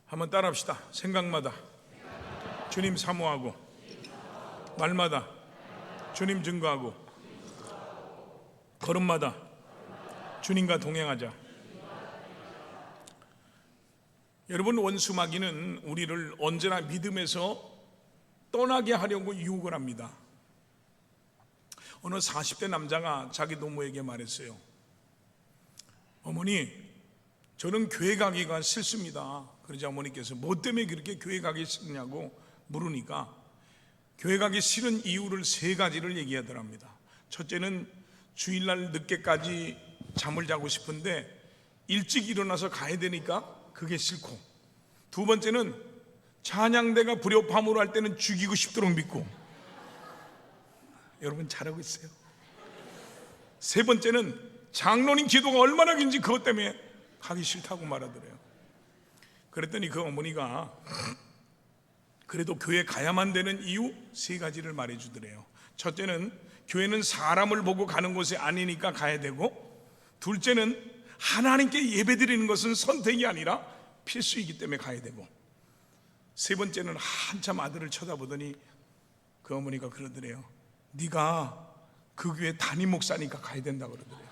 한번 따라합시다. 생각마다 주님 사모하고, 말마다 주님 증거하고, 걸음마다 주님과 동행하자. 여러분, 원수마귀는 우리를 언제나 믿음에서 떠나게 하려고 유혹을 합니다. 어느 40대 남자가 자기 노모에게 말했어요. 어머니, 저는 교회 가기가 싫습니다. 그러자 어머니께서 뭐 때문에 그렇게 교회 가기 싫냐고 물으니까 교회 가기 싫은 이유를 3가지를 얘기하더랍니다. 첫째는 주일날 늦게까지 잠을 자고 싶은데 일찍 일어나서 가야 되니까 그게 싫고, 두 번째는 찬양대가 불협화음으로 할 때는 죽이고 싶도록 믿고, 여러분 잘하고 있어요. 세 번째는 장로님 기도가 얼마나 긴지 그것 때문에 가기 싫다고 말하더래요. 그랬더니 그 어머니가 그래도 교회 가야만 되는 이유 3가지를 말해주더래요. 첫째는 교회는 사람을 보고 가는 곳이 아니니까 가야 되고, 둘째는 하나님께 예배드리는 것은 선택이 아니라 필수이기 때문에 가야 되고, 세 번째는 한참 아들을 쳐다보더니 그 어머니가 그러더래요. 네가 그 교회 담임 목사니까 가야 된다고 그러더래요.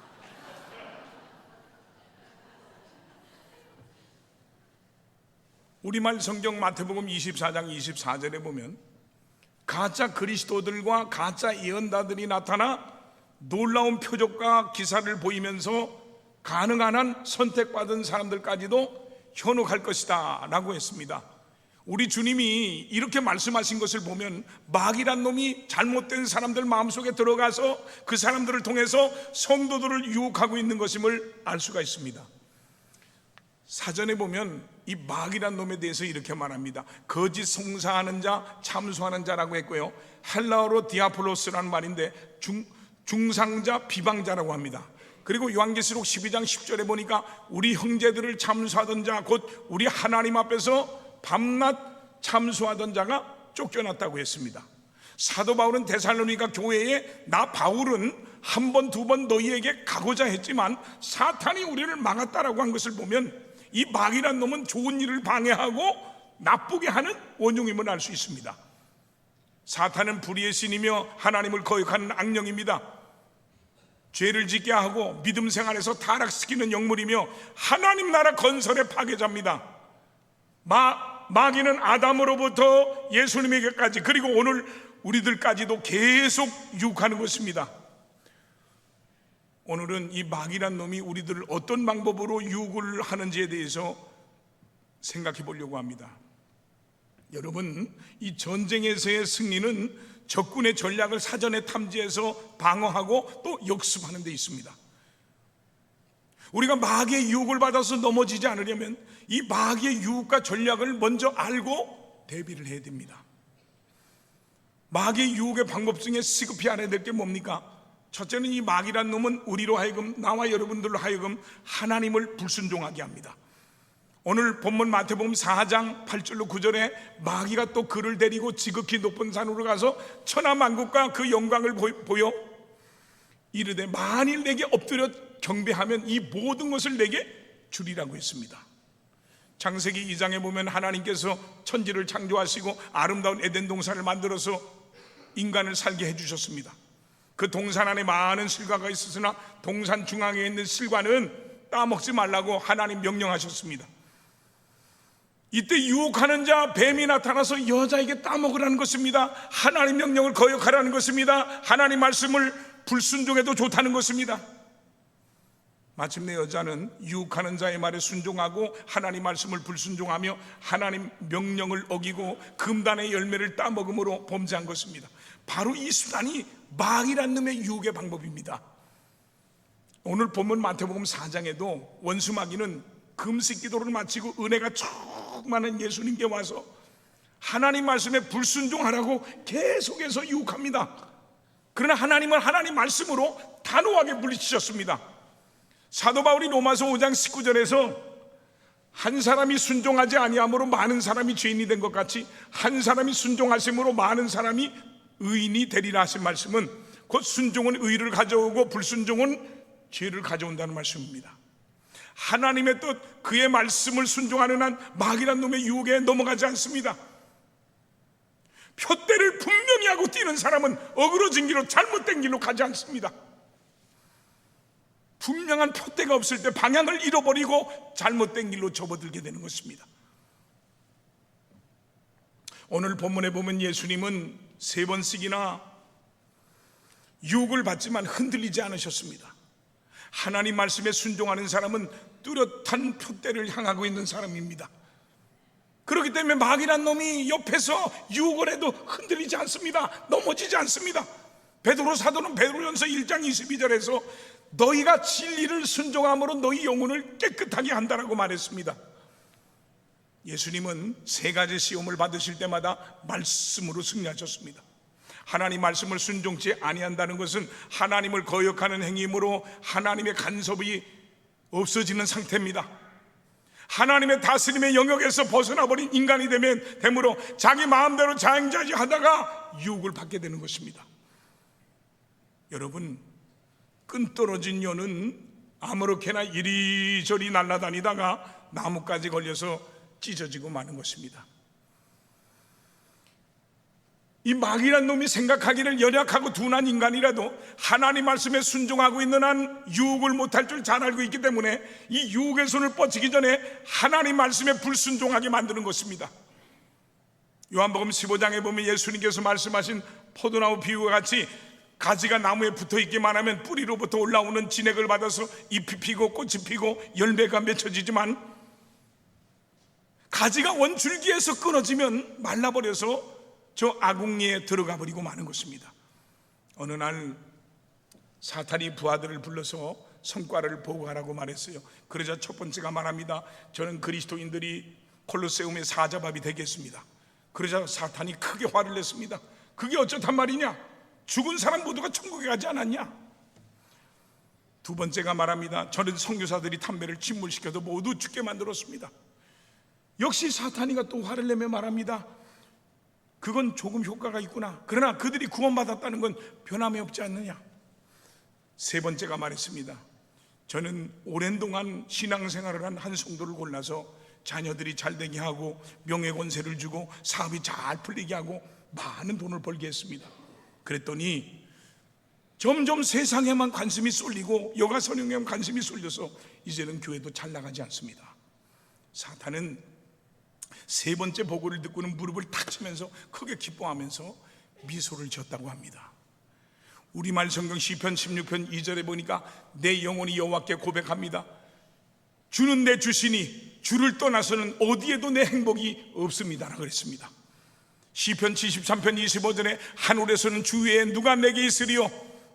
우리말 성경 마태복음 24장 24절에 보면 가짜 그리스도들과 가짜 예언자들이 나타나 놀라운 표적과 기사를 보이면서 가능한 한 선택받은 사람들까지도 현혹할 것이다 라고 했습니다. 우리 주님이 이렇게 말씀하신 것을 보면 마귀란 놈이 잘못된 사람들 마음속에 들어가서 그 사람들을 통해서 성도들을 유혹하고 있는 것임을 알 수가 있습니다. 사전에 보면 이 마귀란 놈에 대해서 이렇게 말합니다. 거짓 송사하는 자, 참소하는 자라고 했고요, 헬라어로 디아폴로스라는 말인데 중상자, 비방자라고 합니다. 그리고 요한계시록 12장 10절에 보니까 우리 형제들을 참소하던 자, 곧 우리 하나님 앞에서 밤낮 참소하던 자가 쫓겨났다고 했습니다. 사도 바울은 데살로니가 교회에 나 바울은 한 번, 2번 너희에게 가고자 했지만 사탄이 우리를 막았다라고 한 것을 보면 이 마귀란 놈은 좋은 일을 방해하고 나쁘게 하는 원흉임을 알 수 있습니다. 사탄은 불의의 신이며 하나님을 거역하는 악령입니다. 죄를 짓게 하고 믿음 생활에서 타락시키는 영물이며 하나님 나라 건설의 파괴자입니다. 마귀는 아담으로부터 예수님에게까지, 그리고 오늘 우리들까지도 계속 유혹하는 것입니다. 오늘은 이 마귀란 놈이 우리들을 어떤 방법으로 유혹을 하는지에 대해서 생각해 보려고 합니다. 여러분, 이 전쟁에서의 승리는 적군의 전략을 사전에 탐지해서 방어하고 또 역습하는 데 있습니다. 우리가 마귀의 유혹을 받아서 넘어지지 않으려면 이 마귀의 유혹과 전략을 먼저 알고 대비를 해야 됩니다. 마귀의 유혹의 방법 중에 시급히 알아야 될 게 뭡니까? 첫째는 이 마귀란 놈은 우리로 하여금, 나와 여러분들로 하여금 하나님을 불순종하게 합니다. 오늘 본문 마태복음 4장 8절로 9절에 마귀가 또 그를 데리고 지극히 높은 산으로 가서 천하만국과 그 영광을 보여 이르되 만일 내게 엎드려 경배하면 이 모든 것을 내게 주리라고 했습니다. 창세기 2장에 보면 하나님께서 천지를 창조하시고 아름다운 에덴 동산을 만들어서 인간을 살게 해주셨습니다. 그 동산 안에 많은 실과가 있었으나 동산 중앙에 있는 실과는 따먹지 말라고 하나님 명령하셨습니다. 이때 유혹하는 자 뱀이 나타나서 여자에게 따먹으라는 것입니다. 하나님 명령을 거역하라는 것입니다. 하나님 말씀을 불순종해도 좋다는 것입니다. 마침내 여자는 유혹하는 자의 말에 순종하고 하나님 말씀을 불순종하며 하나님 명령을 어기고 금단의 열매를 따먹음으로 범죄한 것입니다. 바로 이 수단이 마귀란 놈의 유혹의 방법입니다. 오늘 본문 마태복음 4장에도 원수 마귀는 금식 기도를 마치고 은혜가 충만한 예수님께 와서 하나님 말씀에 불순종하라고 계속해서 유혹합니다. 그러나 하나님은 하나님 말씀으로 단호하게 물리치셨습니다. 사도 바울이 로마서 5장 19절에서 한 사람이 순종하지 아니함으로 많은 사람이 죄인이 된 것 같이 한 사람이 순종하심으로 많은 사람이 의인이 되리라 하신 말씀은 곧 순종은 의를 가져오고 불순종은 죄를 가져온다는 말씀입니다. 하나님의 뜻, 그의 말씀을 순종하는 한 마귀란 놈의 유혹에 넘어가지 않습니다. 표대를 분명히 하고 뛰는 사람은 어그러진 길로, 잘못된 길로 가지 않습니다. 분명한 표대가 없을 때 방향을 잃어버리고 잘못된 길로 접어들게 되는 것입니다. 오늘 본문에 보면 예수님은 3번씩이나 유혹을 받지만 흔들리지 않으셨습니다. 하나님 말씀에 순종하는 사람은 뚜렷한 표대를 향하고 있는 사람입니다. 그렇기 때문에 마귀란 놈이 옆에서 유혹을 해도 흔들리지 않습니다. 넘어지지 않습니다. 베드로 사도는 베드로전서 1장 22절에서 너희가 진리를 순종함으로 너희 영혼을 깨끗하게 한다라고 말했습니다. 예수님은 3가지 시험을 받으실 때마다 말씀으로 승리하셨습니다. 하나님 말씀을 순종치 아니한다는 것은 하나님을 거역하는 행위이므로 하나님의 간섭이 없어지는 상태입니다. 하나님의 다스림의 영역에서 벗어나버린 인간이 되므로 자기 마음대로 자행자지하다가 유혹을 받게 되는 것입니다. 여러분, 끈 떨어진 여는 아무렇게나 이리저리 날아다니다가 나뭇가지 걸려서 찢어지고 마는 것입니다. 이 마귀란 놈이 생각하기를 연약하고 둔한 인간이라도 하나님 말씀에 순종하고 있는 한 유혹을 못할 줄 잘 알고 있기 때문에 이 유혹의 손을 뻗치기 전에 하나님 말씀에 불순종하게 만드는 것입니다. 요한복음 15장에 보면 예수님께서 말씀하신 포도나무 비유와 같이 가지가 나무에 붙어 있기만 하면 뿌리로부터 올라오는 진액을 받아서 잎이 피고 꽃이 피고 열매가 맺혀지지만 가지가 원줄기에서 끊어지면 말라버려서 저 아궁이에 들어가 버리고 마는 것입니다. 어느 날 사탄이 부하들을 불러서 성과를 보고하라고 말했어요. 그러자 첫 번째가 말합니다. 저는 그리스도인들이 콜로세움의 사자밥이 되겠습니다. 그러자 사탄이 크게 화를 냈습니다. 그게 어쩌단 말이냐? 죽은 사람 모두가 천국에 가지 않았냐? 두 번째가 말합니다. 저는 선교사들이 담배를 침몰시켜서 모두 죽게 만들었습니다. 역시 사탄이가 또 화를 내며 말합니다. 그건 조금 효과가 있구나. 그러나 그들이 구원받았다는 건 변함이 없지 않느냐? 세 번째가 말했습니다. 저는 오랜 동안 신앙생활을 한 한 성도를 골라서 자녀들이 잘 되게 하고 명예권세를 주고 사업이 잘 풀리게 하고 많은 돈을 벌게 했습니다. 그랬더니 점점 세상에만 관심이 쏠리고 여가 선용에만 관심이 쏠려서 이제는 교회도 잘 나가지 않습니다. 사탄은 세 번째 보고를 듣고는 무릎을 탁 치면서 크게 기뻐하면서 미소를 지었다고 합니다. 우리말 성경 시편 16편 2절에 보니까 내 영혼이 여호와께 고백합니다. 주는 내 주시니 주를 떠나서는 어디에도 내 행복이 없습니다라고 그랬습니다. 시편 73편 25절에 하늘에서는 주 외에 누가 내게 있으리요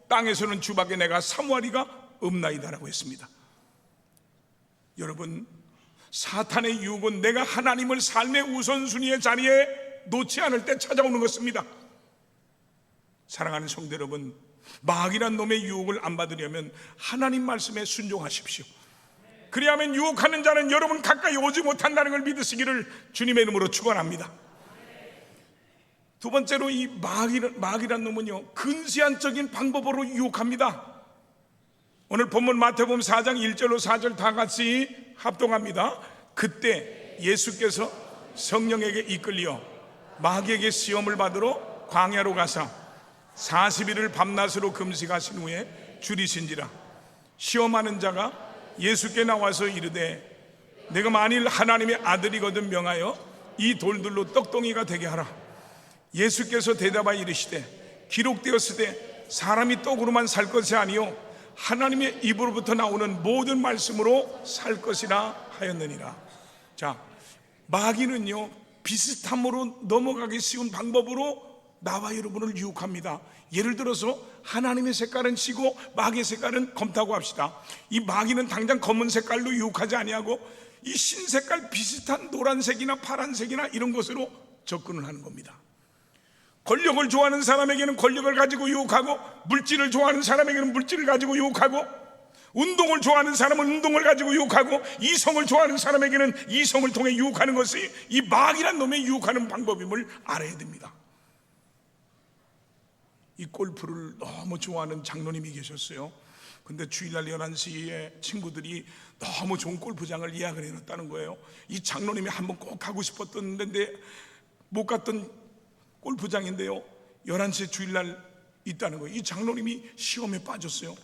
땅에서는 주밖에 내가 사모하리가 없나이다라고 했습니다. 여러분, 사탄의 유혹은 내가 하나님을 삶의 우선순위의 자리에 놓지 않을 때 찾아오는 것입니다. 사랑하는 성도 여러분, 마귀란 놈의 유혹을 안 받으려면 하나님 말씀에 순종하십시오. 그리하면 유혹하는 자는 여러분 가까이 오지 못한다는 걸 믿으시기를 주님의 이름으로 축원합니다. 두 번째로 이 마귀란 놈은요, 근시안적인 방법으로 유혹합니다. 오늘 본문 마태복음 4장 1절로 4절 다 같이 합동합니다. 그때 예수께서 성령에게 이끌려 마귀에게 시험을 받으러 광야로 가사 40일을 밤낮으로 금식하신 후에 줄이신지라. 시험하는 자가 예수께 나와서 이르되 내가 만일 하나님의 아들이거든 명하여 이 돌들로 떡덩이가 되게 하라. 예수께서 대답하여 이르시되 기록되었으되 사람이 떡으로만 살 것이 아니요 하나님의 입으로부터 나오는 모든 말씀으로 살 것이라 하였느니라. 자, 마귀는요 비슷함으로 넘어가기 쉬운 방법으로 나와 여러분을 유혹합니다. 예를 들어서 하나님의 색깔은 시고 마귀의 색깔은 검다고 합시다. 이 마귀는 당장 검은 색깔로 유혹하지 아니하고 이 신색깔 비슷한 노란색이나 파란색이나 이런 것으로 접근을 하는 겁니다. 권력을 좋아하는 사람에게는 권력을 가지고 유혹하고, 물질을 좋아하는 사람에게는 물질을 가지고 유혹하고, 운동을 좋아하는 사람은 운동을 가지고 유혹하고, 이성을 좋아하는 사람에게는 이성을 통해 유혹하는 것이 이 마귀란 놈의 유혹하는 방법임을 알아야 됩니다. 이 골프를 너무 좋아하는 장로님이 계셨어요. 근데 주일날 11시에 친구들이 너무 좋은 골프장을 예약을 해놨다는 거예요. 이 장로님이 한번 꼭 가고 싶었던 데인데 못 갔던 골프장인데요, 11시에 주일날 있다는 거예요. 이 장로님이 시험에 빠졌어요.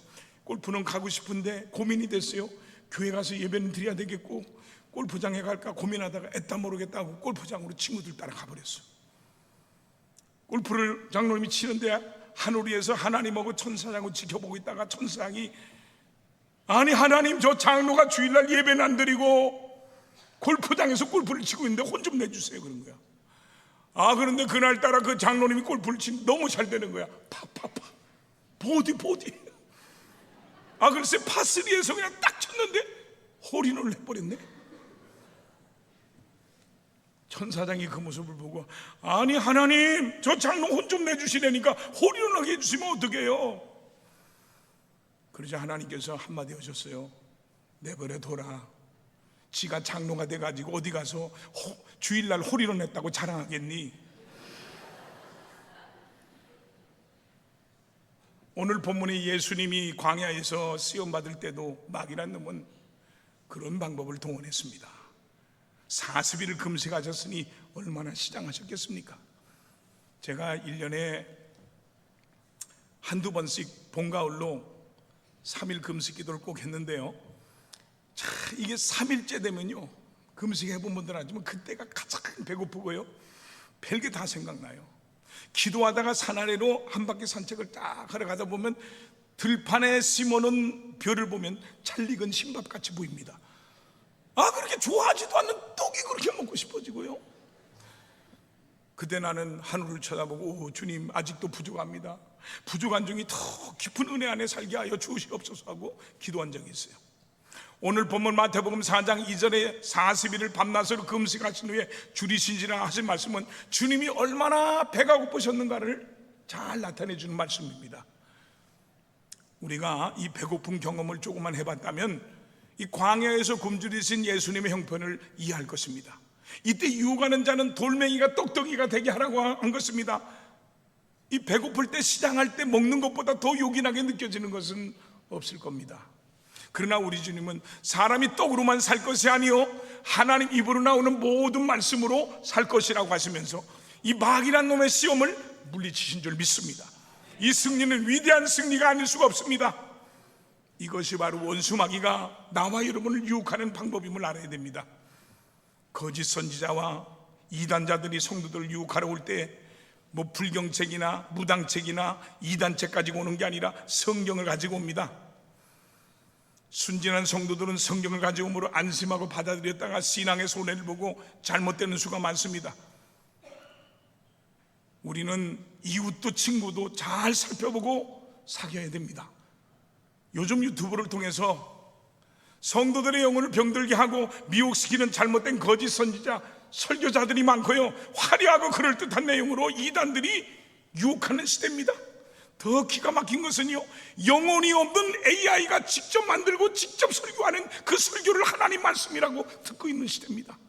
골프는 가고 싶은데 고민이 됐어요. 교회 가서 예배는 드려야 되겠고 골프장에 갈까 고민하다가 애따 모르겠다고 골프장으로 친구들 따라 가버렸어요. 골프를 장로님이 치는데 하늘 위에서 하나님하고 천사장을 지켜보고 있다가 천사장이, 아니 하나님, 저 장로가 주일날 예배는 안 드리고 골프장에서 골프를 치고 있는데 혼 좀 내주세요 그런 거야. 그런데 그날따라 그 장로님이 골프를 치면 너무 잘 되는 거야. 파파파 보디. 글쎄 파3에서 그냥 딱 쳤는데 홀인원을 해버렸네. 천사장이 그 모습을 보고, 아니 하나님, 저 장로 혼 좀 내주시라니까 홀인원하게 해주시면 어떡해요. 그러자 하나님께서 한마디 하셨어요. 내버려 둬라. 지가 장로가 돼가지고 어디 가서 주일날 홀인원 했다고 자랑하겠니? 오늘 본문에 예수님이 광야에서 시험받을 때도 마귀란 놈은 그런 방법을 동원했습니다. 40일을 금식하셨으니 얼마나 시장하셨겠습니까? 제가 1년에 한두 번씩 봄, 가을로 3일 금식 기도를 꼭 했는데요, 이게 3일째 되면요, 금식해본 분들 아시지만 그때가 가장 배고프고요, 별게 다 생각나요. 기도하다가 산 아래로 한 바퀴 산책을 딱 하러 가다 보면 들판에 심어놓은 벼를 보면 잘 익은 신밥같이 보입니다. 그렇게 좋아하지도 않는 떡이 그렇게 먹고 싶어지고요. 그때 나는 하늘을 쳐다보고, 주님 아직도 부족합니다. 부족한 중에 더 깊은 은혜 안에 살게 하여 주시옵소서 하고 기도한 적이 있어요. 오늘 본문 마태복음 4장 2절에 40일을 밤낮으로 금식하신 후에 줄이신지라 하신 말씀은 주님이 얼마나 배가 고프셨는가를 잘 나타내 주는 말씀입니다. 우리가 이 배고픈 경험을 조금만 해봤다면 이 광야에서 굶주리신 예수님의 형편을 이해할 것입니다. 이때 유혹하는 자는 돌멩이가 똑똑이가 되게 하라고 한 것입니다. 이 배고플 때, 시장할 때 먹는 것보다 더 요긴하게 느껴지는 것은 없을 겁니다. 그러나 우리 주님은 사람이 떡으로만 살 것이 아니요 하나님 입으로 나오는 모든 말씀으로 살 것이라고 하시면서 이 마귀란 놈의 시험을 물리치신 줄 믿습니다. 이 승리는 위대한 승리가 아닐 수가 없습니다. 이것이 바로 원수 마귀가 나와 여러분을 유혹하는 방법임을 알아야 됩니다. 거짓 선지자와 이단자들이 성도들을 유혹하러 올 때 불경책이나 무당책이나 이단책 가지고 오는 게 아니라 성경을 가지고 옵니다. 순진한 성도들은 성경을 가지고 오므로 안심하고 받아들였다가 신앙의 손해를 보고 잘못되는 수가 많습니다. 우리는 이웃도 친구도 잘 살펴보고 사귀어야 됩니다. 요즘 유튜브를 통해서 성도들의 영혼을 병들게 하고 미혹시키는 잘못된 거짓 선지자, 설교자들이 많고요, 화려하고 그럴듯한 내용으로 이단들이 유혹하는 시대입니다. 더 기가 막힌 것은요, 영혼이 없는 AI가 직접 만들고 직접 설교하는 그 설교를 하나님 말씀이라고 듣고 있는 시대입니다.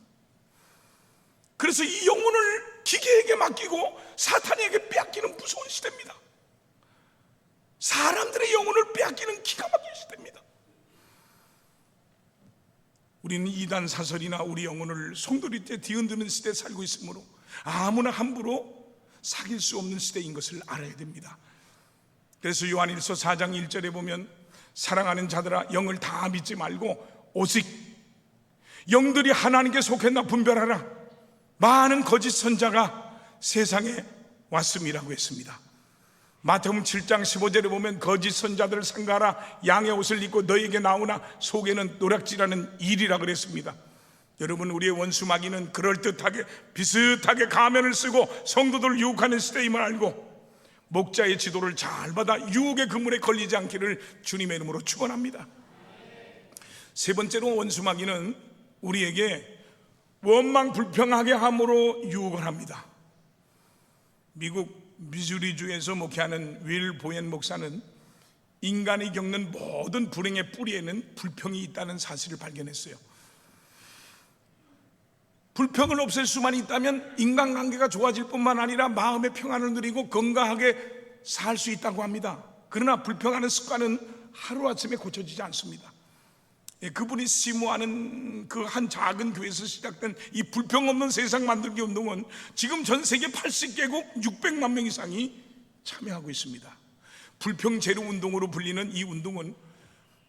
그래서 이 영혼을 기계에게 맡기고 사탄에게 빼앗기는 무서운 시대입니다. 사람들의 영혼을 빼앗기는 기가 막힌 시대입니다. 우리는 이단 사설이나 우리 영혼을 송두리 때 뒤흔드는 시대에 살고 있으므로 아무나 함부로 사귈 수 없는 시대인 것을 알아야 됩니다. 그래서 요한일서 4장 1절에 보면 사랑하는 자들아 영을 다 믿지 말고 오직 영들이 하나님께 속했나 분별하라. 많은 거짓 선자가 세상에 왔음이라고 했습니다. 마태복음 7장 15절에 보면 거짓 선자들을 삼가하라. 양의 옷을 입고 너에게 나오나 속에는 노략질하는 일이라 그랬습니다. 여러분, 우리의 원수 마귀는 그럴듯하게 비슷하게 가면을 쓰고 성도들을 유혹하는 시대임을 알고 목자의 지도를 잘 받아 유혹의 그물에 걸리지 않기를 주님의 이름으로 축원합니다. 세 번째로 원수 마귀는 우리에게 원망 불평하게 함으로 유혹을 합니다. 미국 미주리주에서 목회하는 윌 보엔 목사는 인간이 겪는 모든 불행의 뿌리에는 불평이 있다는 사실을 발견했어요. 불평을 없앨 수만 있다면 인간관계가 좋아질 뿐만 아니라 마음의 평안을 누리고 건강하게 살 수 있다고 합니다. 그러나 불평하는 습관은 하루아침에 고쳐지지 않습니다. 그분이 심호하는 그 한 작은 교회에서 시작된 이 불평 없는 세상 만들기 운동은 지금 전 세계 80개국 600만 명 이상이 참여하고 있습니다. 불평 제로 운동으로 불리는 이 운동은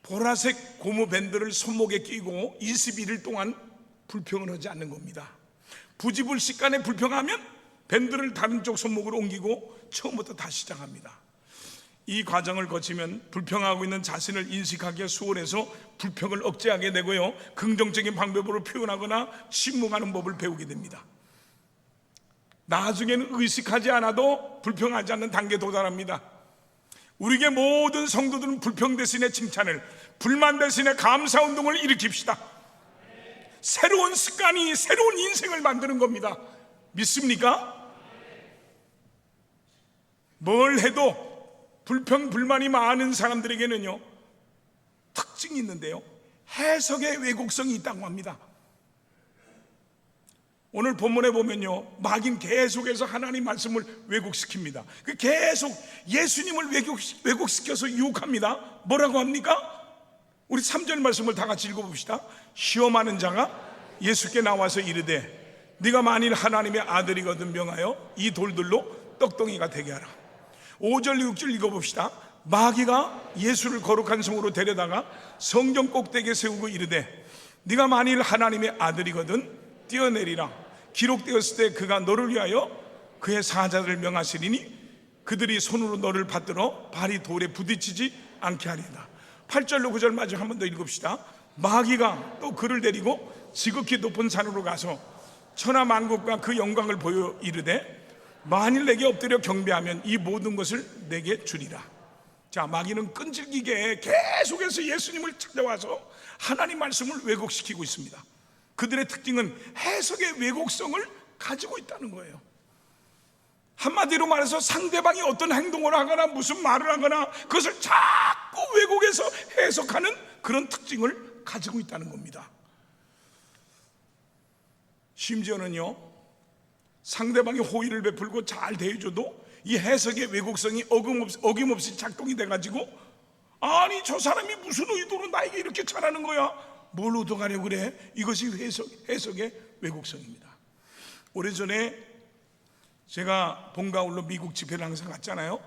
보라색 고무 밴드를 손목에 끼고 21일 동안 불평을 하지 않는 겁니다. 부지불식간에 불평하면 밴드를 다른 쪽 손목으로 옮기고 처음부터 다시 시작합니다. 이 과정을 거치면 불평하고 있는 자신을 인식하기가 수월해서 불평을 억제하게 되고요, 긍정적인 방법으로 표현하거나 침묵하는 법을 배우게 됩니다. 나중에는 의식하지 않아도 불평하지 않는 단계에 도달합니다. 우리에게 모든 성도들은 불평 대신에 칭찬을, 불만 대신에 감사 운동을 일으킵시다. 새로운 습관이 새로운 인생을 만드는 겁니다. 믿습니까? 뭘 해도 불평 불만이 많은 사람들에게는요, 특징이 있는데요, 해석의 왜곡성이 있다고 합니다. 오늘 본문에 보면요, 마귀는 계속해서 하나님 말씀을 왜곡시킵니다. 계속 예수님을 왜곡시켜서 유혹합니다. 뭐라고 합니까? 우리 3절 말씀을 다 같이 읽어봅시다. 시험하는 자가 예수께 나와서 이르되 네가 만일 하나님의 아들이거든 명하여 이 돌들로 떡덩이가 되게 하라. 5절 6절 읽어봅시다. 마귀가 예수를 거룩한 성으로 데려다가 성전 꼭대기에 세우고 이르되 네가 만일 하나님의 아들이거든 뛰어내리라. 기록되었을 때 그가 너를 위하여 그의 사자들을 명하시리니 그들이 손으로 너를 받들어 발이 돌에 부딪히지 않게 하리이다. 8절로 9절 마저 한 번 더 읽읍시다. 마귀가 또 그를 데리고 지극히 높은 산으로 가서 천하 만국과 그 영광을 보여 이르되 만일 내게 엎드려 경배하면 이 모든 것을 내게 주리라. 자, 마귀는 끈질기게 계속해서 예수님을 찾아와서 하나님 말씀을 왜곡시키고 있습니다. 그들의 특징은 해석의 왜곡성을 가지고 있다는 거예요. 한마디로 말해서 상대방이 어떤 행동을 하거나 무슨 말을 하거나 그것을 자꾸 왜곡해서 해석하는 그런 특징을 가지고 있다는 겁니다. 심지어는요, 상대방이 호의를 베풀고 잘 대해줘도 이 해석의 왜곡성이 어김없이 작동이 돼가지고 아니 저 사람이 무슨 의도로 나에게 이렇게 잘하는 거야? 뭘 얻어가려고 그래? 이것이 해석의 왜곡성입니다. 오래전에 제가 봄가을로 미국 집회를 항상 갔잖아요.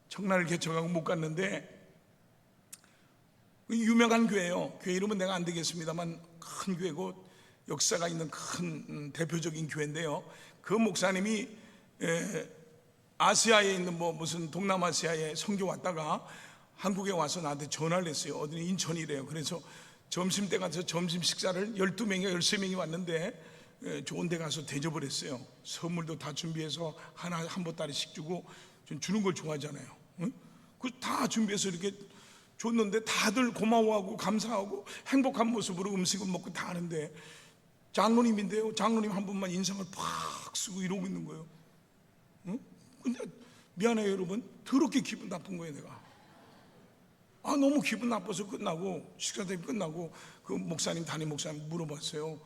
청라를 개척하고 못 갔는데 유명한 교회예요. 교회 이름은 내가 안 되겠습니다만 큰 교회고 역사가 있는 큰 대표적인 교회인데요, 그 목사님이 아시아에 있는 무슨 동남아시아에 선교 왔다가 한국에 와서 나한테 전화를 했어요. 어디 인천이래요. 그래서 점심 때 가서 점심 식사를 12명이 13명이 왔는데 좋은 데 가서 대접을 했어요. 선물도 다 준비해서 한 보따리씩 주고, 전 주는 걸 좋아하잖아요. 응? 그 다 준비해서 이렇게 줬는데 다들 고마워하고 감사하고 행복한 모습으로 음식을 먹고 다 하는데 장로님인데요, 장로님 한 분만 인상을 팍 쓰고 이러고 있는 거예요. 응? 근데 미안해요 여러분, 더럽게 기분 나쁜 거예요. 내가 너무 기분 나빠서 끝나고 식사 대접 끝나고 그 목사님, 담임 목사님 물어봤어요.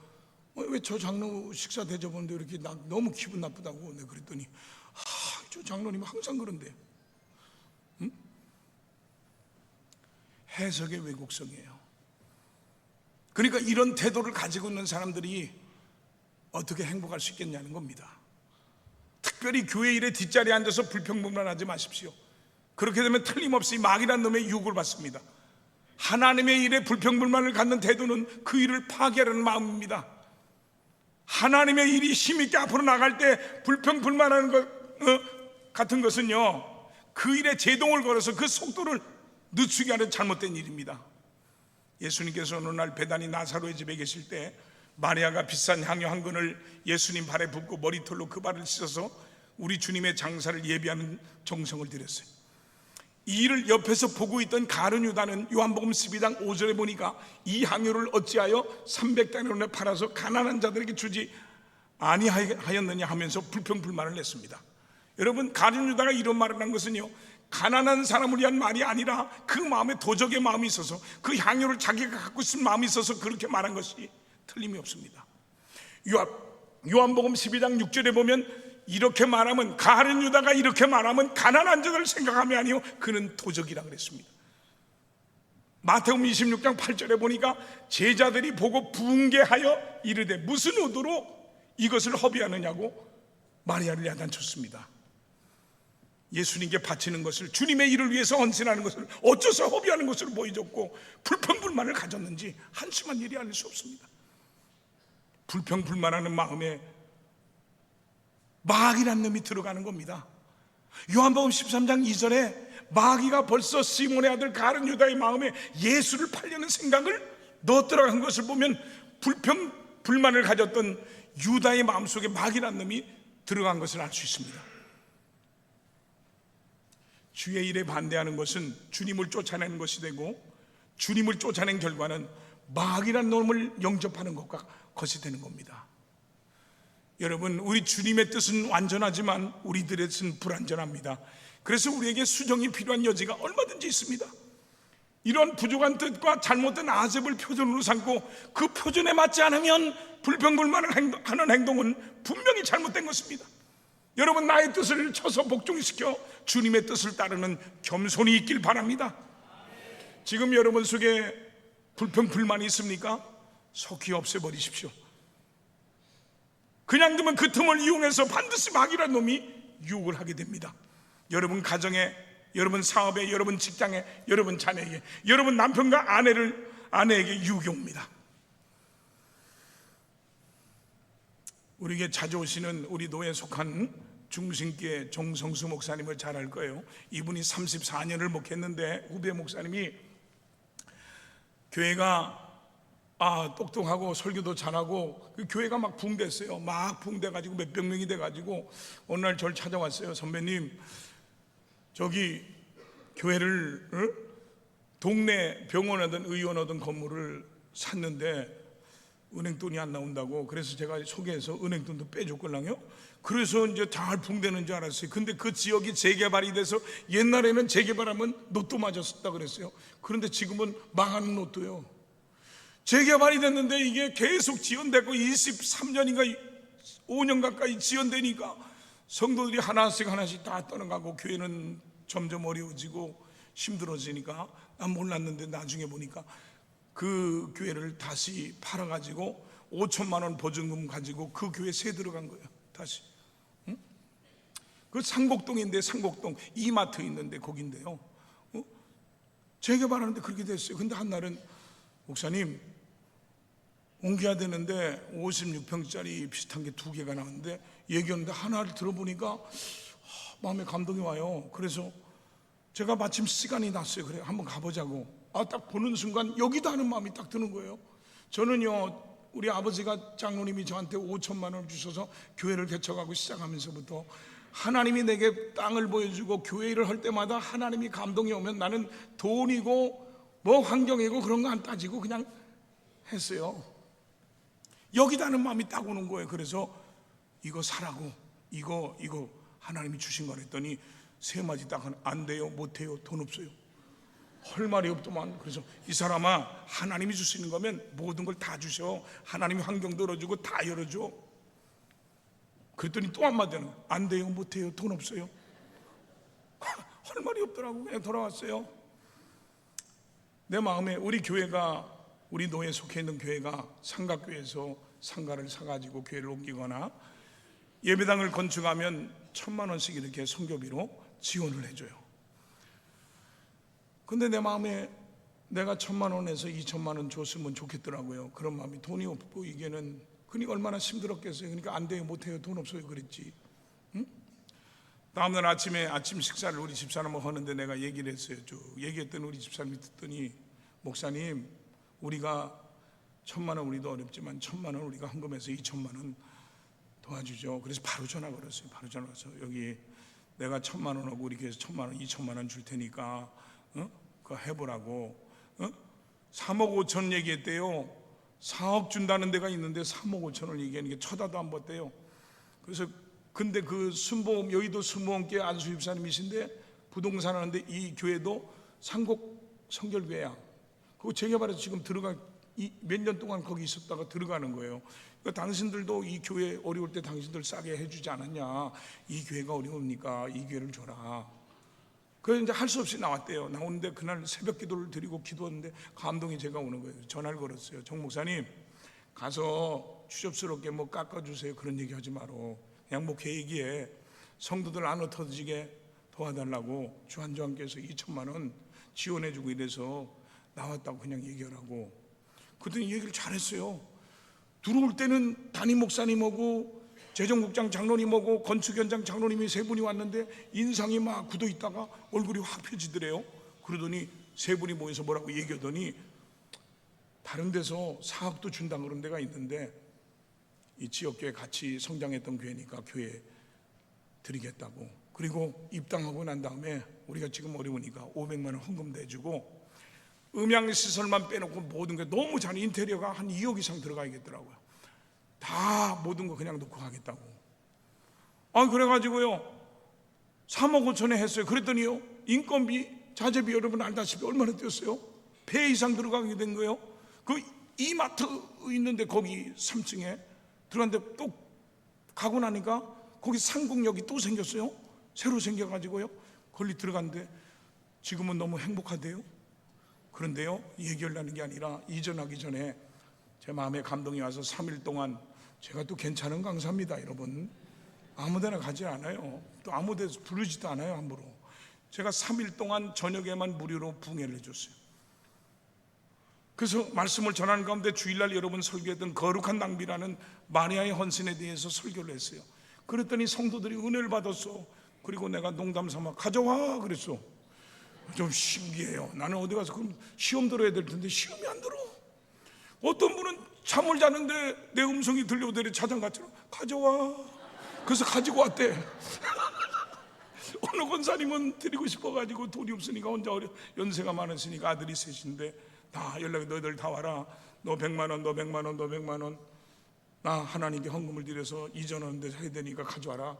왜 저 장로 식사 대접하는데 이렇게 너무 기분 나쁘다고. 내가 그랬더니 저 장로님 항상 그런데. 응? 해석의 왜곡성이에요. 그러니까 이런 태도를 가지고 있는 사람들이 어떻게 행복할 수 있겠냐는 겁니다. 특별히 교회 일의 뒷자리에 앉아서 불평불만하지 마십시오. 그렇게 되면 틀림없이 마귀란 놈의 유혹을 받습니다. 하나님의 일에 불평불만을 갖는 태도는 그 일을 파괴하는 마음입니다. 하나님의 일이 힘있게 앞으로 나갈 때 불평불만하는 것 같은 것은요, 그 일에 제동을 걸어서 그 속도를 늦추게 하는 잘못된 일입니다. 예수님께서 어느 날 베다니 나사로의 집에 계실 때 마리아가 비싼 향유 한 근을 예수님 발에 붓고 머리털로 그 발을 씻어서 우리 주님의 장사를 예비하는 정성을 들였어요. 이 일을 옆에서 보고 있던 가룟 유다는 요한복음 12장 5절에 보니까 이 향유를 어찌하여 300데나리온에 팔아서 가난한 자들에게 주지 아니하였느냐 하면서 불평불만을 냈습니다. 여러분, 가룟 유다가 이런 말을 한 것은요, 가난한 사람을 위한 말이 아니라 그 마음에 도적의 마음이 있어서 그 향유를 자기가 갖고 있을 마음이 있어서 그렇게 말한 것이 틀림이 없습니다. 요한복음 12장 6절에 보면 이렇게 말하면, 가룟 유다가 이렇게 말하면 가난한 자들을 생각함이 아니요 그는 도적이라 그랬습니다. 마태복음 26장 8절에 보니까 제자들이 보고 붕괴하여 이르되 무슨 의도로 이것을 허비하느냐고 마리아를 야단쳤습니다. 예수님께 바치는 것을, 주님의 일을 위해서 헌신하는 것을 어째서 허비하는 것으로 보여줬고 불평불만을 가졌는지 한심한 일이 아닐 수 없습니다. 불평불만하는 마음에 마귀란 놈이 들어가는 겁니다. 요한복음 13장 2절에 마귀가 벌써 시몬의 아들 가룟 유다의 마음에 예수를 팔려는 생각을 넣었더라는 것을 보면 불평불만을 가졌던 유다의 마음속에 마귀란 놈이 들어간 것을 알 수 있습니다. 주의 일에 반대하는 것은 주님을 쫓아내는 것이 되고, 주님을 쫓아낸 결과는 마귀란 놈을 영접하는 것과 것이 되는 겁니다. 여러분, 우리 주님의 뜻은 완전하지만 우리들의 뜻은 불완전합니다. 그래서 우리에게 수정이 필요한 여지가 얼마든지 있습니다. 이런 부족한 뜻과 잘못된 아셉을 표준으로 삼고 그 표준에 맞지 않으면 불평불만을 하는 행동은 분명히 잘못된 것입니다. 여러분, 나의 뜻을 쳐서 복종시켜 주님의 뜻을 따르는 겸손이 있길 바랍니다. 지금 여러분 속에 불평불만이 있습니까? 속히 없애버리십시오. 그냥 두면 그 틈을 이용해서 반드시 마귀란 놈이 유혹을 하게 됩니다. 여러분 가정에, 여러분 사업에, 여러분 직장에, 여러분 자녀에게, 여러분 남편과 아내에게 유혹이 옵니다. 우리에게 자주 오시는 우리 노예에 속한 중신교회 정성수 목사님을 잘 알 거예요. 이분이 34년을 목했는데 후배 목사님이 교회가 똑똑하고 설교도 잘하고 그 교회가 막 붕댔어요. 막 붕대가지고 몇백 명이 돼가지고 어느 날 저를 찾아왔어요. 선배님, 저기 교회를 동네 병원하던 의원하던 건물을 샀는데 은행 돈이 안 나온다고. 그래서 제가 소개해서 은행 돈도 빼줬걸랑요. 그래서 이제 잘 붕대는 줄 알았어요. 근데 그 지역이 재개발이 돼서 옛날에는 재개발하면 로또 맞았었다 그랬어요. 그런데 지금은 망하는 로또요. 재개발이 됐는데 이게 계속 지연되고 23년인가 5년 가까이 지연되니까 성도들이 하나씩 다 떠나가고 교회는 점점 어려워지고 힘들어지니까 난 몰랐는데 나중에 보니까 그 교회를 다시 팔아가지고 5천만 원 보증금 가지고 그 교회 세 들어간 거예요. 다시. 응? 그 상곡동인데, 상곡동 이마트 있는데 거긴데요. 재개발하는데 그렇게 됐어요. 근데 한날은 목사님 옮겨야 되는데 56평짜리 비슷한 게 두 개가 나왔는데 얘기하는데 하나를 들어보니까 마음에 감동이 와요. 그래서 제가 마침 시간이 났어요. 그래 한번 가보자고. 딱 보는 순간 여기다 하는 마음이 딱 드는 거예요. 저는요, 우리 아버지가 장로님이 저한테 5천만 원을 주셔서 교회를 개척하고 시작하면서부터 하나님이 내게 땅을 보여주고 교회 일을 할 때마다 하나님이 감동이 오면 나는 돈이고 뭐 환경이고 그런 거 안 따지고 그냥 했어요. 여기다 하는 마음이 딱 오는 거예요. 그래서 이거 사라고, 이거 하나님이 주신 거 했더니 세 마디 딱 안 돼요, 못 해요, 돈 없어요. 할 말이 없더만. 그래서 이 사람아, 하나님이 줄 수 있는 거면 모든 걸 다 주셔. 하나님이 환경도 열어주고 다 열어줘. 그랬더니 또 한마디는 안 돼요, 못 해요, 돈 없어요. 할 말이 없더라고. 그냥 돌아왔어요. 내 마음에 우리 교회가, 우리 노예에 속해 있는 교회가 상가교회에서 상가를 사가지고 교회를 옮기거나 예배당을 건축하면 1,000만 원씩 이렇게 선교비로 지원을 해줘요. 근데 내 마음에 내가 1,000만 원에서 2,000만 원 줬으면 좋겠더라고요. 그런 마음이. 돈이 없고 이게는, 그러니까 얼마나 힘들었겠어요. 그러니까 안 돼요, 못 해요, 돈 없어요 그랬지. 응? 다음날 아침에 아침 식사를 우리 집사람하고 하는데 내가 얘기를 했어요. 쭉 얘기했더니 우리 집사람이 듣더니 목사님, 우리가 1,000만 원 우리도 어렵지만 1,000만 원 우리가 헌금해서 2,000만 원 도와주죠. 그래서 바로 전화 걸었어요. 바로 전화 와서 여기 내가 1,000만 원하고 우리 교회에서 1,000만 원, 2,000만 원 줄 테니까 그거 해보라고. 3억 5천 얘기했대요. 4억 준다는 데가 있는데 3억 5천을 얘기하는 게 쳐다도 안 봤대요. 그래서 근데 그 순보험, 여의도 순보험계 안수 집사님이신데 부동산 하는데 이 교회도 상곡 성결교회야. 그거 재개발해서 지금 들어가 몇 년 동안 거기 있었다가 들어가는 거예요. 그러니까 당신들도 이 교회 어려울 때 당신들 싸게 해주지 않았냐. 이 교회가 어려우니까 이 교회를 줘라. 그래서 이제 할 수 없이 나왔대요. 나오는데 그날 새벽 기도를 드리고 기도했는데 감동이 제가 오는 거예요. 전화를 걸었어요. 정 목사님, 가서 추접스럽게 뭐 깎아주세요 그런 얘기 하지 마로, 그냥 뭐 계획이에 성도들 안 흩어지게 도와달라고 주한조한께서 2천만 원 지원해주고 이래서 나왔다고 그냥 얘기하라고. 그랬더니 얘기를 잘했어요. 들어올 때는 담임 목사님하고 재정국장 장로님하고 건축현장 장로님이 세 분이 왔는데 인상이 막 굳어 있다가 얼굴이 확 펴지더래요. 그러더니 세 분이 모여서 뭐라고 얘기하더니 다른 데서 사업도 준다는 그런 데가 있는데 이 지역교회 같이 성장했던 교회니까 교회 드리겠다고. 그리고 입당하고 난 다음에 우리가 지금 어려우니까 500만 원 헌금도 해주고 음향시설만 빼놓고 모든 게 너무 잘, 인테리어가 한 2억 이상 들어가야겠더라고요. 다 모든 거 그냥 놓고 가겠다고. 그래가지고요 3억 5천에 했어요. 그랬더니요 인건비 자재비 여러분 알다시피 얼마나 뛰었어요? 배 이상 들어가게 된 거예요. 그 이마트 있는데 거기 3층에 들어갔는데 또 가고 나니까 거기 상공역이 또 생겼어요. 새로 생겨가지고요 거기 들어갔는데 지금은 너무 행복하대요. 그런데요 얘기하려는 게 아니라 이전하기 전에 제 마음에 감동이 와서 3일 동안 제가 또 괜찮은 강사입니다 여러분. 아무데나 가지 않아요. 또 아무데서 부르지도 않아요 함부로. 제가 3일 동안 저녁에만 무료로 붕해를 해줬어요. 그래서 말씀을 전하는 가운데 주일날 여러분 설교했던 거룩한 낭비라는 마리아의 헌신에 대해서 설교를 했어요. 그랬더니 성도들이 은혜를 받았어. 그리고 내가 농담 삼아 가져와 그랬어. 좀 신기해요. 나는 어디 가서 그럼 시험 들어야 될 텐데 시험이 안 들어. 어떤 분은 잠을 자는데 내 음성이 들려오더니 자장가처럼 가져와. 그래서 가지고 왔대. 어느 권사님은 드리고 싶어가지고 돈이 없으니까 혼자 연세가 많으시니까 아들이 셋인데 다 연락이 너희들 다 와라. 너 100만 원, 너 100만 원, 너 100만 원. 나 하나님께 헌금을 드려서 이전하는데 해야 되니까 가져와라.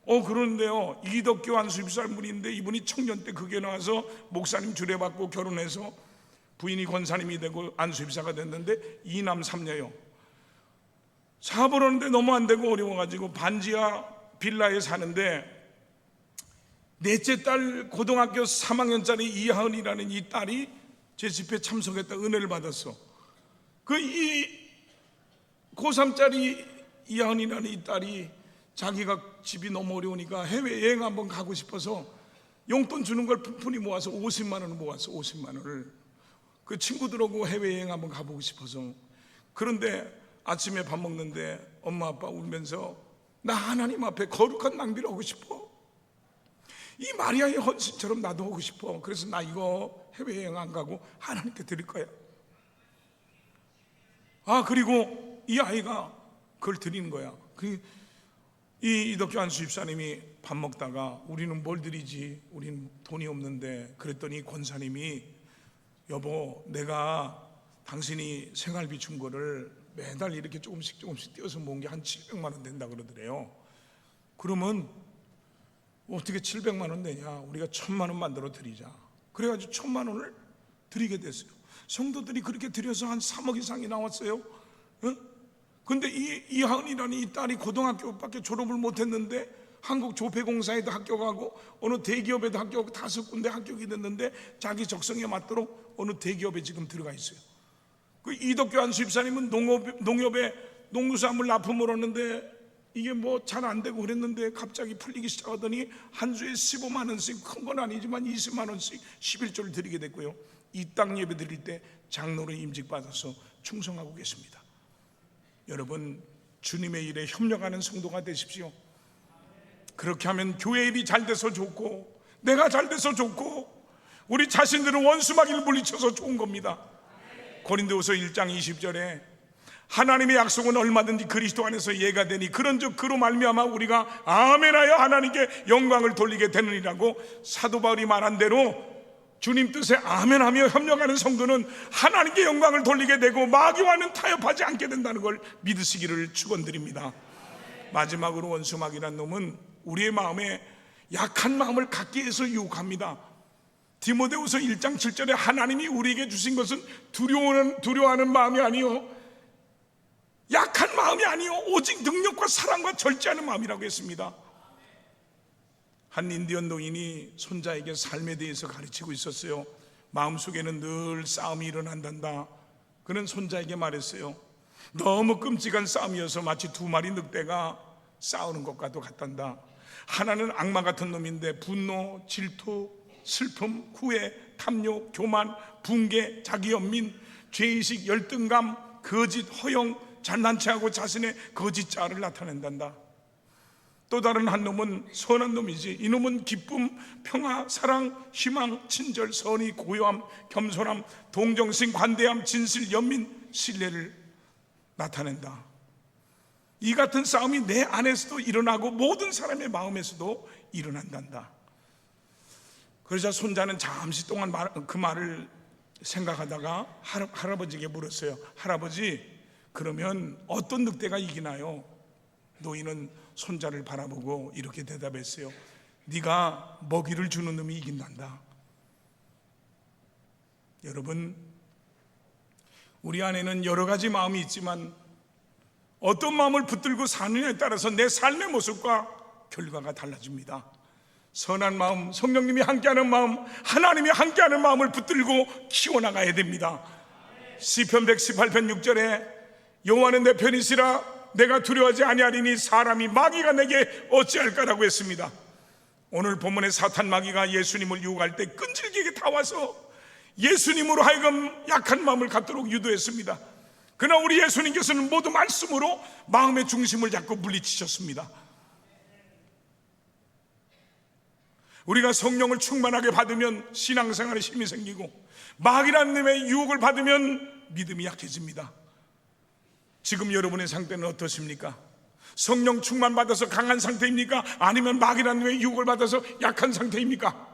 그러는데요 이덕교 안수입사한 분인데 이분이 청년 때 그게 나와서 목사님 주례받고 결혼해서 부인이 권사님이 되고 안수입사가 됐는데 2남 3녀요. 사업을 하는데 너무 안 되고 어려워가지고 반지하 빌라에 사는데 넷째 딸 고등학교 3학년짜리 이하은이라는 이 딸이 제 집회에 참석했다 은혜를 받았어. 이 고3짜리 이하은이라는 이 딸이 자기가 집이 너무 어려우니까 해외여행 한번 가고 싶어서 용돈 주는 걸 푼푼히 모아서 50만 원을 모았어. 50만 원을 그 친구들하고 해외여행 한번 가보고 싶어서. 그런데 아침에 밥 먹는데 엄마 아빠 울면서 나 하나님 앞에 거룩한 낭비를 하고 싶어. 이 마리아의 헌신처럼 나도 하고 싶어. 그래서 나 이거 해외여행 안 가고 하나님께 드릴 거야. 그리고 이 아이가 그걸 드리는 거야. 이 이덕규 안수집사님이 밥 먹다가 우리는 뭘 드리지? 우리는 돈이 없는데. 그랬더니 권사님이 여보 내가 당신이 생활비 준 거를 매달 이렇게 조금씩 띄어서 모은 게 한 700만 원 된다 그러더래요. 그러면 어떻게 700만 원 되냐? 우리가 1000만 원 만들어 드리자. 그래가지고 1000만 원을 드리게 됐어요. 성도들이 그렇게 드려서 한 3억 이상이 나왔어요. 근데 이하은이라는 이 딸이 고등학교밖에 졸업을 못했는데 한국조폐공사에도 합격하고 어느 대기업에도 합격하고 5군데 합격이 됐는데 자기 적성에 맞도록 어느 대기업에 지금 들어가 있어요. 그 이덕규 안수집사님은 농협에 농수산물 납품을 하는데 이게 뭐 잘 안 되고 그랬는데 갑자기 풀리기 시작하더니 한 주에 15만 원씩, 큰 건 아니지만 20만 원씩 11조를 드리게 됐고요. 이 땅 예배 드릴 때 장로로 임직받아서 충성하고 계십니다. 여러분 주님의 일에 협력하는 성도가 되십시오. 그렇게 하면 교회 일이 잘 돼서 좋고 내가 잘 돼서 좋고 우리 자신들은 원수마귀를 물리쳐서 좋은 겁니다. 고린도후서 1장 20절에 하나님의 약속은 얼마든지 그리스도 안에서 예가 되니 그런즉 그로 말미암아 우리가 아멘하여 하나님께 영광을 돌리게 되느니라고 사도 바울이 말한 대로 주님 뜻에 아멘하며 협력하는 성도는 하나님께 영광을 돌리게 되고 마귀와는 타협하지 않게 된다는 걸 믿으시기를 축원드립니다. 마지막으로 원수마귀란 놈은 우리의 마음에 약한 마음을 갖게 해서 유혹합니다. 디모데후서 1장 7절에 하나님이 우리에게 주신 것은 두려워하는 마음이 아니요 약한 마음이 아니요 오직 능력과 사랑과 절제하는 마음이라고 했습니다. 한 인디언 노인이 손자에게 삶에 대해서 가르치고 있었어요. 마음속에는 늘 싸움이 일어난단다. 그는 손자에게 말했어요. 너무 끔찍한 싸움이어서 마치 두 마리 늑대가 싸우는 것과도 같단다. 하나는 악마 같은 놈인데 분노, 질투, 슬픔, 후회, 탐욕, 교만, 붕괴, 자기연민, 죄의식, 열등감, 거짓, 허영, 잘난 체하고 자신의 거짓 자아를 나타낸단다. 또 다른 한 놈은 선한 놈이지. 이놈은 기쁨, 평화, 사랑, 희망, 친절, 선의, 고요함, 겸손함, 동정심, 관대함, 진실, 연민, 신뢰를 나타낸다. 이 같은 싸움이 내 안에서도 일어나고 모든 사람의 마음에서도 일어난단다. 그러자 손자는 잠시 동안 그 말을 생각하다가 할아버지에게 물었어요. 할아버지, 그러면 어떤 늑대가 이기나요? 노인은 손자를 바라보고 이렇게 대답했어요. 네가 먹이를 주는 놈이 이긴단다. 여러분, 우리 안에는 여러 가지 마음이 있지만 어떤 마음을 붙들고 사느냐에 따라서 내 삶의 모습과 결과가 달라집니다. 선한 마음, 성령님이 함께하는 마음, 하나님이 함께하는 마음을 붙들고 키워나가야 됩니다. 시편 118편 6절에 여호와는 내 편이시라 내가 두려워하지 아니하리니 사람이 마귀가 내게 어찌할까라고 했습니다. 오늘 본문의 사탄 마귀가 예수님을 유혹할 때 끈질기게 다와서 예수님으로 하여금 약한 마음을 갖도록 유도했습니다. 그러나 우리 예수님께서는 모두 말씀으로 마음의 중심을 잡고 물리치셨습니다. 우리가 성령을 충만하게 받으면 신앙생활에 힘이 생기고 마귀라는 놈의 유혹을 받으면 믿음이 약해집니다. 지금 여러분의 상태는 어떻습니까? 성령 충만 받아서 강한 상태입니까? 아니면 마귀라는 놈의 유혹을 받아서 약한 상태입니까?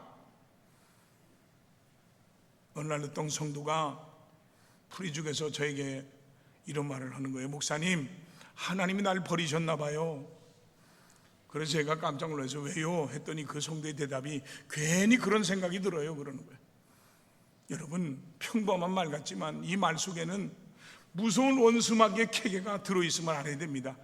어느 날 어떤 성도가 프리죽에서 저에게 이런 말을 하는 거예요. 목사님, 하나님이 날 버리셨나 봐요. 그래서 제가 깜짝 놀라서 왜요? 했더니 그 성도의 대답이 괜히 그런 생각이 들어요 그러는 거예요. 여러분, 평범한 말 같지만 이 말 속에는 무서운 원수마귀의 캐계가 들어있음을 알아야 됩니다.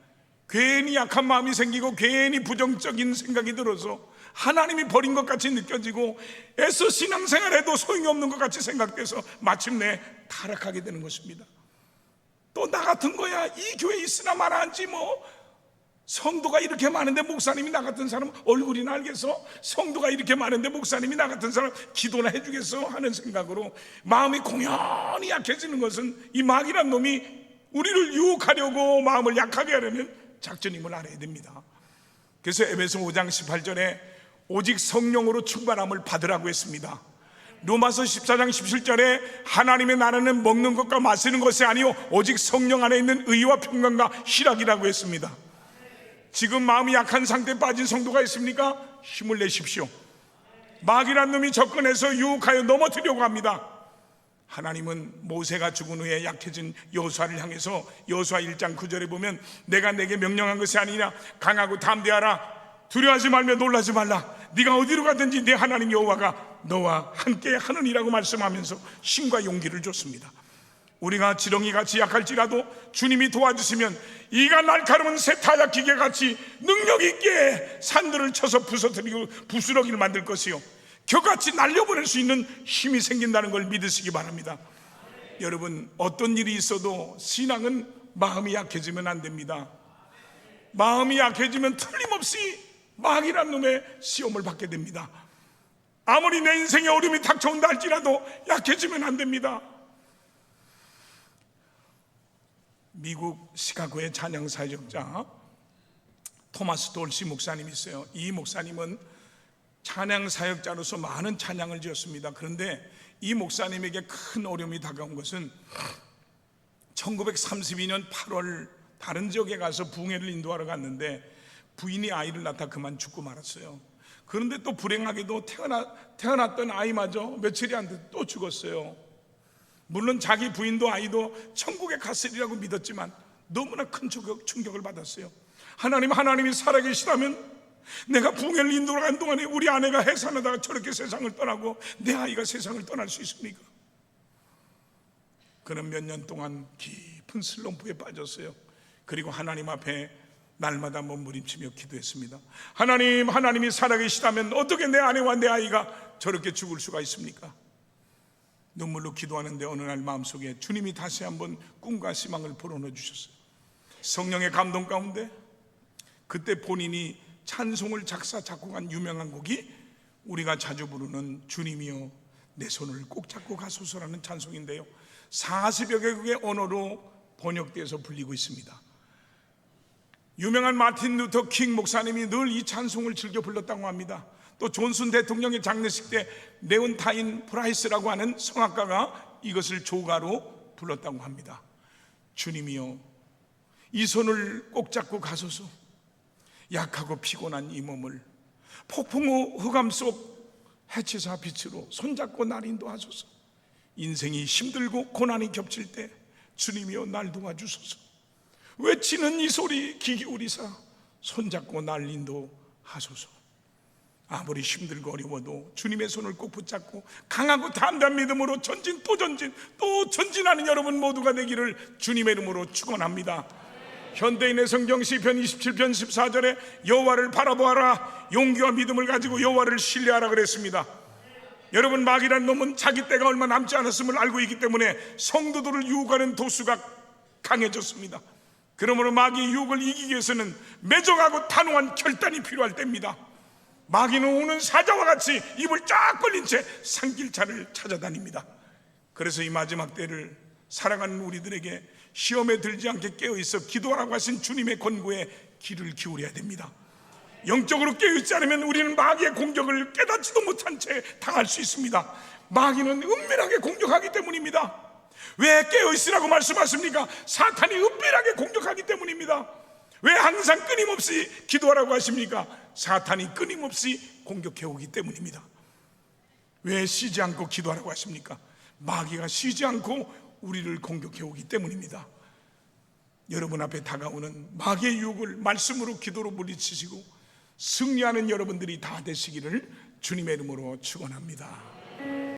괜히 약한 마음이 생기고 괜히 부정적인 생각이 들어서 하나님이 버린 것 같이 느껴지고 애써 신앙생활해도 소용이 없는 것 같이 생각돼서 마침내 타락하게 되는 것입니다. 또 나 같은 거야, 이 교회에 있으나 말아안지 뭐, 성도가 이렇게 많은데 목사님이 나 같은 사람 얼굴이나 알겠어? 성도가 이렇게 많은데 목사님이 나 같은 사람 기도나 해주겠어? 하는 생각으로 마음이 공연히 약해지는 것은 이 마귀란 놈이 우리를 유혹하려고 마음을 약하게 하려는 작전임을 알아야 됩니다. 그래서 에베소 5장 18절에 오직 성령으로 충만함을 받으라고 했습니다. 로마서 14장 17절에 하나님의 나라는 먹는 것과 마시는 것이 아니요 오직 성령 안에 있는 의와 평강과 희락이라고 했습니다. 지금 마음이 약한 상태에 빠진 성도가 있습니까? 힘을 내십시오. 마귀란 놈이 접근해서 유혹하여 넘어뜨리려고 합니다. 하나님은 모세가 죽은 후에 약해진 여호수아를 향해서 여호수아 1장 9절에 보면 내가 내게 명령한 것이 아니냐 강하고 담대하라 두려워하지 말며 놀라지 말라 네가 어디로 가든지 내 하나님 여호와가 너와 함께 하느니라고 말씀하면서 힘과 용기를 줬습니다. 우리가 지렁이같이 약할지라도 주님이 도와주시면 이가 날카로운 새 타작 기계같이 능력 있게 산들을 쳐서 부서뜨리고 부스러기를 만들 것이요 겨같이 날려보낼 수 있는 힘이 생긴다는 걸 믿으시기 바랍니다. 여러분, 어떤 일이 있어도 신앙은 마음이 약해지면 안 됩니다. 마음이 약해지면 틀림없이 마귀란 놈의 시험을 받게 됩니다. 아무리 내 인생에 어려움이 닥쳐온다 할지라도 약해지면 안 됩니다. 미국 시카고의 찬양 사역자 토마스 돌시 목사님이 있어요. 이 목사님은 찬양 사역자로서 많은 찬양을 지었습니다. 그런데 이 목사님에게 큰 어려움이 다가온 것은 1932년 8월 다른 지역에 가서 부흥회를 인도하러 갔는데 부인이 아이를 낳다 그만 죽고 말았어요. 그런데 또 불행하게도 태어났던 아이마저 며칠이 안 돼 또 죽었어요. 물론 자기 부인도 아이도 천국에 갔으리라고 믿었지만 너무나 큰 충격을 받았어요. 하나님이 살아계시다면 내가 부흥회를 인도하러 간 동안에 우리 아내가 해산하다가 저렇게 세상을 떠나고 내 아이가 세상을 떠날 수 있습니까? 그는 몇 년 동안 깊은 슬럼프에 빠졌어요. 그리고 하나님 앞에 날마다 몸부림치며 기도했습니다. 하나님, 하나님이 살아계시다면 어떻게 내 아내와 내 아이가 저렇게 죽을 수가 있습니까? 눈물로 기도하는데 어느 날 마음속에 주님이 다시 한번 꿈과 희망을 불어넣어 주셨어요. 성령의 감동 가운데 그때 본인이 찬송을 작사 작곡한 유명한 곡이 우리가 자주 부르는 주님이여 내 손을 꼭 잡고 가소서라는 찬송인데요, 40여 개국의 언어로 번역돼서 불리고 있습니다. 유명한 마틴 루터 킹 목사님이 늘 이 찬송을 즐겨 불렀다고 합니다. 또 존슨 대통령의 장례식 때 레온타인 프라이스라고 하는 성악가가 이것을 조가로 불렀다고 합니다. 주님이여 이 손을 꼭 잡고 가소서. 약하고 피곤한 이 몸을 폭풍우 흑암 속 해치사 빛으로 손잡고 날 인도하소서. 인생이 힘들고 고난이 겹칠 때 주님이여 날 도와주소서. 외치는 이 소리 귀 기울이사 손잡고 날 인도하소서. 아무리 힘들고 어려워도 주님의 손을 꼭 붙잡고 강하고 담대한 믿음으로 전진 또 전진 또 전진하는 여러분 모두가 되기를 주님의 이름으로 축원합니다. 현대인의 성경 시편 27편 14절에 여호와를 바라보아라, 용기와 믿음을 가지고 여호와를 신뢰하라 그랬습니다. 여러분, 마귀란 놈은 자기 때가 얼마 남지 않았음을 알고 있기 때문에 성도들을 유혹하는 도수가 강해졌습니다. 그러므로 마귀의 유혹을 이기기 위해서는 매정하고 단호한 결단이 필요할 때입니다. 마귀는 오는 사자와 같이 입을 쫙 벌린 채 산길차를 찾아다닙니다. 그래서 이 마지막 때를 살아가는 우리들에게 시험에 들지 않게 깨어있어 기도하라고 하신 주님의 권고에 귀를 기울여야 됩니다. 영적으로 깨어있지 않으면 우리는 마귀의 공격을 깨닫지도 못한 채 당할 수 있습니다. 마귀는 은밀하게 공격하기 때문입니다. 왜 깨어있으라고 말씀하십니까? 사탄이 은밀하게 공격하기 때문입니다. 왜 항상 끊임없이 기도하라고 하십니까? 사탄이 끊임없이 공격해오기 때문입니다. 왜 쉬지 않고 기도하라고 하십니까? 마귀가 쉬지 않고 우리를 공격해오기 때문입니다. 여러분 앞에 다가오는 마귀의 유혹을 말씀으로 기도로 물리치시고 승리하는 여러분들이 다 되시기를 주님의 이름으로 축원합니다.